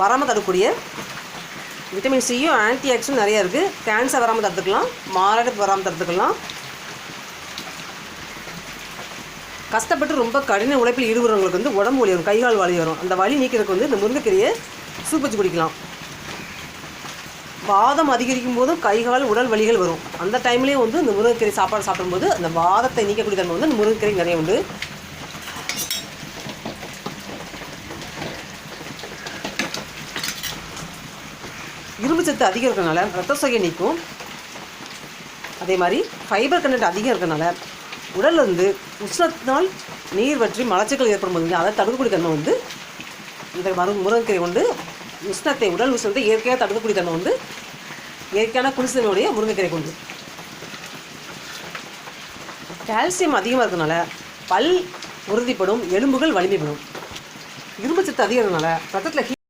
வராமல் தடுக்கக்கூடிய vitamin சியும் anti accident நிறையா இருக்குது. கேன்சர் வராமல் தடுத்துக்கலாம், மாரடைப்பு வராமல் தடுத்துக்கலாம். கஷ்டப்பட்டு ரொம்ப கடின உழைப்பில் ஈடுபடுறவங்களுக்கு வந்து உடம்பு வலி வரும், கைகால் வலி வரும். அந்த வலி நீக்கிறதுக்கு வந்து இந்த முருங்கைக்கீரையை சூப் வச்சு குடிக்கலாம். வாதம் அதிகரிக்கும் போதும் கைகால் உடல் வலிகள் வரும். அந்த டைம்லேயும் வந்து இந்த முருங்கைக்கீரை சாப்பாடு சாப்பிடும்போது அந்த வாதத்தை நீக்கக்கூடிய தன்மை வந்து இந்த முருங்கைக்கீரை நிறைய உண்டு. இரும்பு சத்து அதிகம் இருக்கிறனால ரத்த சோகை நீக்கும். அதே மாதிரி ஃபைபர் கண்டென்ட் அதிகம் இருக்கிறனால உடலில் வந்து உஷ்ணத்தினால் நீர் வற்றி மலச்சிக்கல் ஏற்படும் போது அதை தடுக்கக்கூடிய தன்மை வந்து இந்த முருங்கைக்கீரை வந்து உடல் உஷ்ணத்தை இயற்கையாக தடுக்கக்கூடிய தன்மை வந்து இயற்கையான குளிர்ச்சியினுடைய முருங்கைக்கீரை கொண்டு. கால்சியம் அதிகமாக இருக்கிறனால பல் உறுதிப்படும், எலும்புகள் வலிமைப்படும். இரும்பு சத்து அதிகம் இருக்கிறனால ரத்தத்தில்